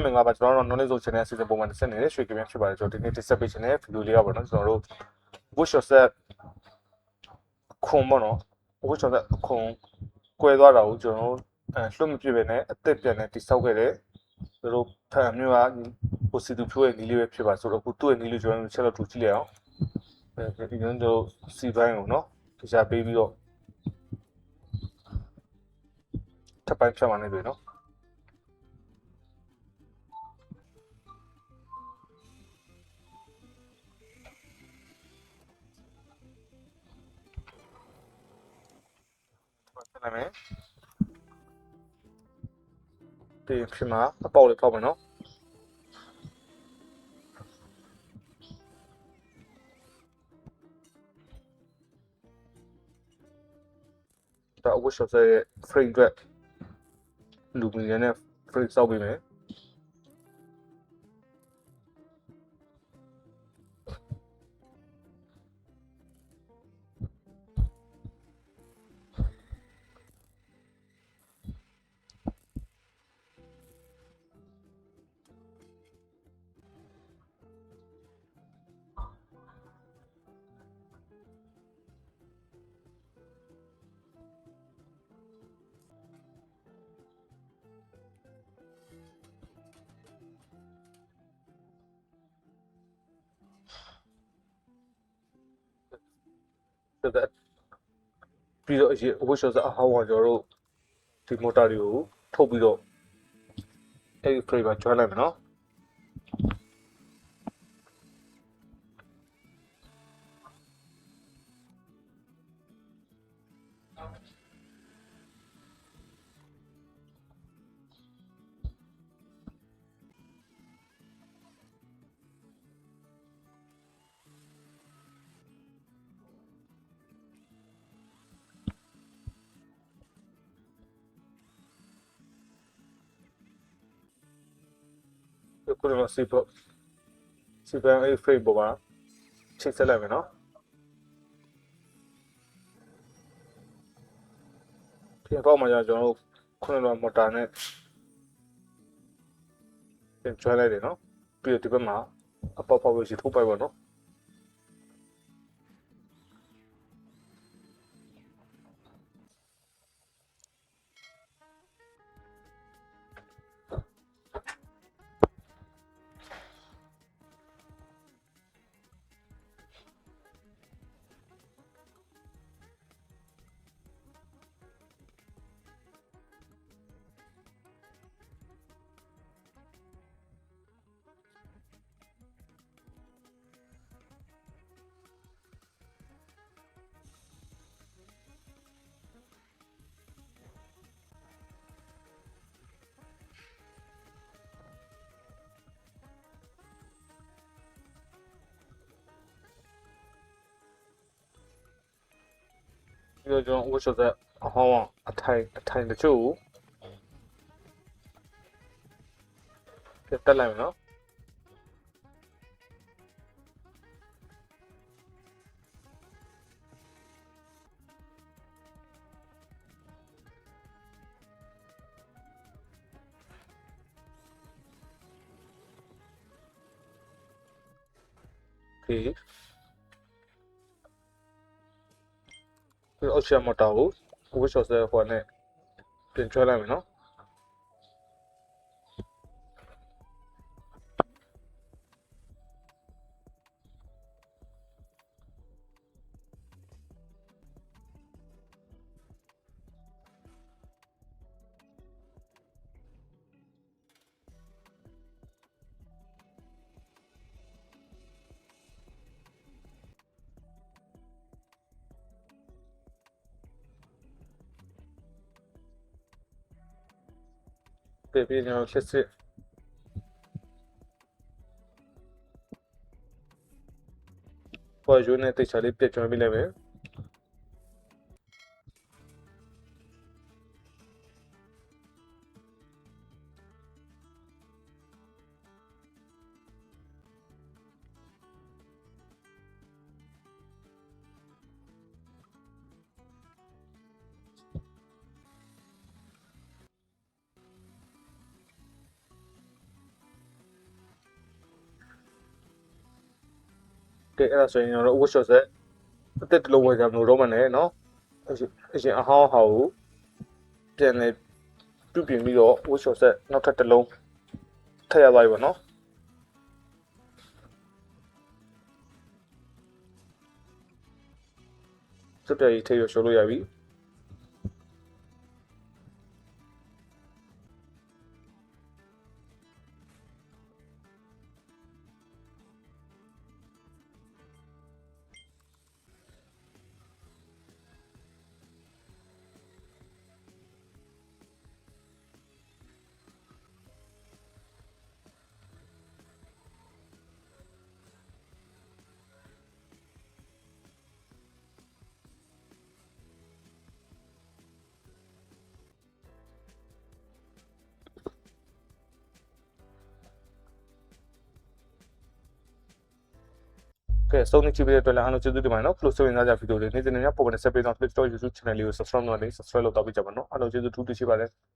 မင်္ဂလာပါကျွန်တော်တို့ knowledge zone channel အစီအစဉ်ပုံမှန်တစ်ဆက်နေတဲ့ရွှေကပြန်ဖြစ်ပါတယ်ကျွန်တော်ဒီနေ့တစ်ဆက်ပေးခြင်းနဲ့ဗီဒီယိုလေးရပါတော့ကျွန်တော်တို့ wish yourself ခုံပေါ့နော် wish yourself ခုံကွဲသွားတာကိုကျွန်တော်တို့လွတ်မပြစ်ပဲနဲ့အသက်ပြန်နဲ့တိစောက်ခဲ့တယ်သူတို့ဖန်မျိုးကကိုစီတူဖြိုးရဲ့နီးလေးပဲဖြစ်ပါဆိုတော့အခုသူ့ရဲ့နီးလေးကျွန်တော်တို့ချက်တော့ထူကြည့်လိုက်အောင်ဒီကျွန်တော်တို့စီပိုင်းကိုနော်တရားပေးပြီးတော့ထပ်ပိုင်းဖြတ်မှနေပြီနော်နာမည်ဒီဖြစ်မှာအပေါက်လေးဖောက်မယ်နော်ဒါအဝတ်ရှော့ရဲ့ frame အတွက်လူမီနဲ့ frame စောက်ပေးမယ်ပြီးတော့အဝတ်ရှော့အဟောင်းကကျွန်တော်တို့ဒီမော်တာတွေကိုထုတ်ပြီးတော့အဲ့ဒီ frame မှာကျွမ်းလိုက်မယ်နော်ခုနကစီပန်အဲ့ frame ပေါ်မှာချိတ်ဆက်လိုက်မယ်နော်ပြန်ပေါ့မှာကျွန်တော်တို့ခုနကမော်တာနဲ့ပြန်ကျွမ်းလိုက်တယ်နော်ပြီးတော့ဒီဘက်မှာအပေါက်ပေါက်လို့ရှိထိုးပိုက်ပါနော်ပြီးတော့ကျွန်တော်ဝတ်ရှော့အဟောင်းအထိုင်တချို့ကိုတက်လိုက်မယ်နော်โอเคအောက်ချမော်တာကိုဝတ်ရှော့ဟိုနဲ့ပြန်ကျွမ်းလိုက်မယ်နော်ပြီးကျွန်တော်စစ်ပေါ်ဂျိုးနဲ့တိတ်ချလေးပြတ်ကျွမ်းပြီးလိုက်မယ် ကဲအဲ့ဒါဆိုရင်ကျွန်တော်တို့ workshop ဆက်အသက်တစ်လုံးဝယ်ကြမလို့တော့မှလည်းเนาะအရင်အဟောင်းဟောင်းကိုပြန်လဲပြုပြင်ပြီးတော့ workshop ဆက်နောက်ထပ်တစ်လုံးထည့်ရသွားပြီပေါ့เนาะစက်ပြကြီးထည့်ရရှိုးလို့ရပြီကဲစုံနေကြည့်ပြီးတဲ့အတွက်လည်းအားလုံးကျေးဇူးတင်ပါတယ်နော် close ဝင်သားကြဗီဒီယိုလေးနေ့စဉ်နဲ့ပုံမှန်ဆက်ပေးတော့ Play Store YouTube channel လေးကို subscribe လုပ်နေ subscribe လုပ်တော့ပြကြပါနော်အားလုံးကျေးဇူးထူးတင်ရှိပါတယ်